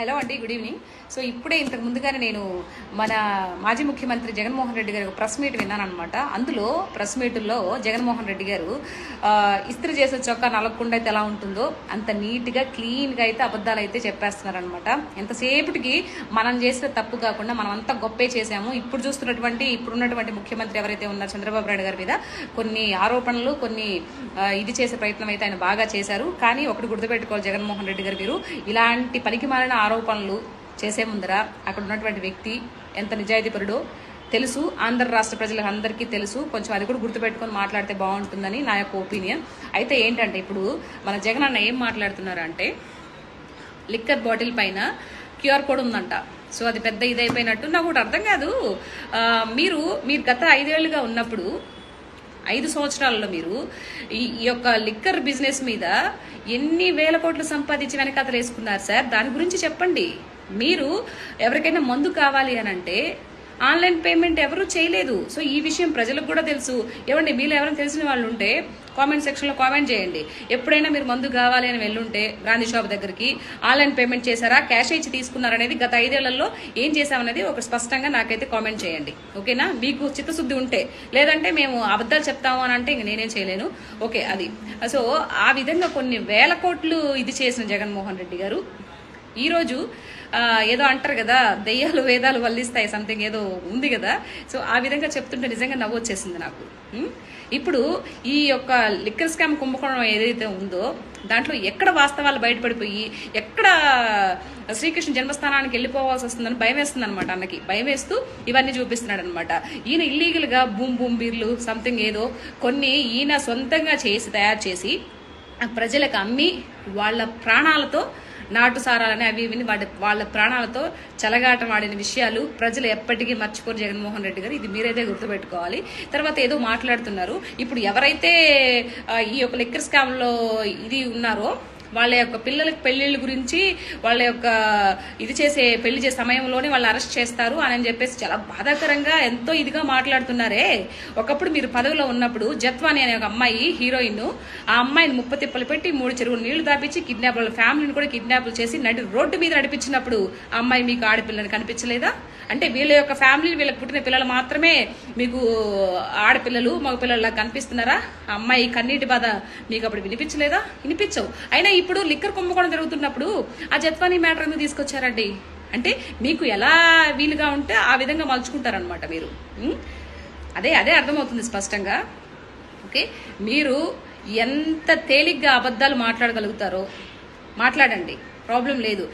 Hello అండి, good evening. So ఇప్పుడే ఇంతకు ముందుగానే నేను మన మాజీ ముఖ్యమంత్రి జగన్మోహన్ రెడ్డి గారి ప్రెస్ మీట్ విన్నాను అనమాట. అందులో ప్రెస్ మీటుల్లో జగన్మోహన్ రెడ్డి గారు ఇస్త్రీ చేసే చొక్కా నలగకుండా అయితే ఎలా ఉంటుందో అంత నీట్గా క్లీన్గా అయితే అబద్ధాలు అయితే చెప్పేస్తున్నారు అనమాట. ఎంతసేపటికి మనం చేసిన తప్పు కాకుండా మనం అంతా గొప్పే చేశాము. ఇప్పుడున్నటువంటి ముఖ్యమంత్రి ఎవరైతే ఉన్నారు చంద్రబాబు నాయుడు గారి మీద కొన్ని ఆరోపణలు ఇది చేసే ప్రయత్నం అయితే ఆయన బాగా చేశారు. కానీ ఒకటి గుర్తుపెట్టుకోవాలి జగన్మోహన్ రెడ్డి గారు, మీరు ఇలాంటి పనికిమాలిన ఆరోపణలు చేసే ముందర అక్కడ ఉన్నటువంటి వ్యక్తి ఎంత నిజాయితీపరుడో తెలుసు. ఆంధ్ర రాష్ట్ర ప్రజలకు అందరికీ తెలుసు. కొంచెం అది కూడా గుర్తుపెట్టుకొని మాట్లాడితే బాగుంటుందని నా యొక్క ఒపీనియన్. అయితే ఏంటంటే ఇప్పుడు మన జగన్ అన్న ఏం మాట్లాడుతున్నారు అంటే, లిక్కర్ బాటిల్ పైన క్యూఆర్ కోడ్ ఉందంట. సో అది పెద్ద ఇదైపోయినట్టు నాకు ఒకటి అర్థం కాదు. మీరు గత 5 ఏళ్లుగా ఉన్నప్పుడు 5 సంవత్సరాలలో మీరు ఈ యొక్క లిక్కర్ బిజినెస్ మీద ఎన్ని వేల కోట్లు సంపాదించి వెనకాతలు వేసుకున్నారు సార్? దాని గురించి చెప్పండి. మీరు ఎవరికైనా మందు కావాలి అని అంటే ఆన్లైన్ పేమెంట్ ఎవరు చేయలేదు. సో ఈ విషయం ప్రజలకు కూడా తెలుసు. ఏమండి, మీరు ఎవరైనా తెలిసిన వాళ్ళు ఉంటే కామెంట్ సెక్షన్లో కామెంట్ చేయండి. ఎప్పుడైనా మీరు మందు కావాలి అని వెళ్ళుంటే గాంధీ షాప్ దగ్గరికి ఆన్లైన్ పేమెంట్ చేశారా, క్యాష్ ఇచ్చి తీసుకున్నారనేది గత 5 ఏళ్లలో ఏం చేశామనేది ఒక స్పష్టంగా నాకైతే కామెంట్ చేయండి. ఓకేనా? మీకు చిత్తశుద్ధి ఉంటే. లేదంటే మేము అబద్ధాలు చెప్తాము అని అంటే ఇంక నేనేం చేయలేను. ఓకే, అది. సో ఆ విధంగా కొన్ని వేల కోట్లు ఇది చేసిన జగన్మోహన్ రెడ్డి గారు ఈరోజు ఏదో అంటారు కదా, దెయ్యాలు వేదాలు వల్లిస్తాయి, సంథింగ్ ఏదో ఉంది కదా. సో ఆ విధంగా చెప్తుంటే నిజంగా నవ్వు వచ్చేసింది నాకు. ఇప్పుడు ఈ యొక్క లిక్కర్ స్కామ్ కుంభకోణం ఏదైతే ఉందో దాంట్లో ఎక్కడ వాస్తవాలు బయటపడిపోయి ఎక్కడ శ్రీకృష్ణ జన్మస్థానానికి వెళ్ళిపోవాల్సి వస్తుందని భయం వేస్తుంది అనమాట. అన్నకి భయం వేస్తూ ఇవన్నీ చూపిస్తున్నాడు అనమాట. ఈయన ఇల్లీగల్ గా బూమ్ బీర్లు సంథింగ్ ఏదో కొన్ని ఈయన సొంతంగా తయారు చేసి ప్రజలకు అమ్మి వాళ్ళ ప్రాణాలతో నాటు సారాలని అవి ఇవి వాళ్ళ ప్రాణాలతో చెలగాటం ఆడిన విషయాలు ప్రజలు ఎప్పటికీ మర్చిపోరు జగన్మోహన్ రెడ్డి గారు. ఇది మీరైతే గుర్తుపెట్టుకోవాలి. తర్వాత ఏదో మాట్లాడుతున్నారు. ఇప్పుడు ఎవరైతే ఈ యొక్క లిక్కర్ స్కామ్ లో ఇది ఉన్నారో వాళ్ళ యొక్క పిల్లలకి పెళ్లిళ్ళ గురించి వాళ్ళ యొక్క పెళ్లి చేసే సమయంలోనే వాళ్ళు అరెస్ట్ చేస్తారు అని చెప్పేసి చాలా బాధాకరంగా ఎంతో ఇదిగా మాట్లాడుతున్నారే. ఒకప్పుడు మీరు పదవిలో ఉన్నప్పుడు జత్వాని అనే ఒక అమ్మాయి హీరోయిన్, ఆ అమ్మాయిని ముప్పతిప్పలు పెట్టి 3 చెరువులు నీళ్లు దాపించి కిడ్నాప్, వాళ్ళ ఫ్యామిలీని కూడా కిడ్నాప్లు చేసి రోడ్డు మీద నడిపించినప్పుడు ఆ అమ్మాయి మీకు ఆడపిల్లని కనిపించలేదా? అంటే వీళ్ళ యొక్క ఫ్యామిలీ, వీళ్ళకి పుట్టిన పిల్లలు మాత్రమే మీకు ఆడపిల్లలు మగ పిల్లల్లా కనిపిస్తున్నారా? ఆ అమ్మాయి కన్నీటి బాధ మీకు అప్పుడు వినిపించలేదా? వినిపించవు. అయినా ఇప్పుడు లిక్కర్ కుంభకోణం జరుగుతున్నప్పుడు ఆ జత్వానీ మ్యాటర్ ఎందుకు తీసుకొచ్చారండి? అంటే మీకు ఎలా వీలుగా ఉంటే ఆ విధంగా మలుచుకుంటారనమాట మీరు. అదే అర్థమవుతుంది స్పష్టంగా. ఓకే, మీరు ఎంత తేలిగ్గా అబద్ధాలు మాట్లాడగలుగుతారో మాట్లాడండి, ప్రాబ్లం లేదు.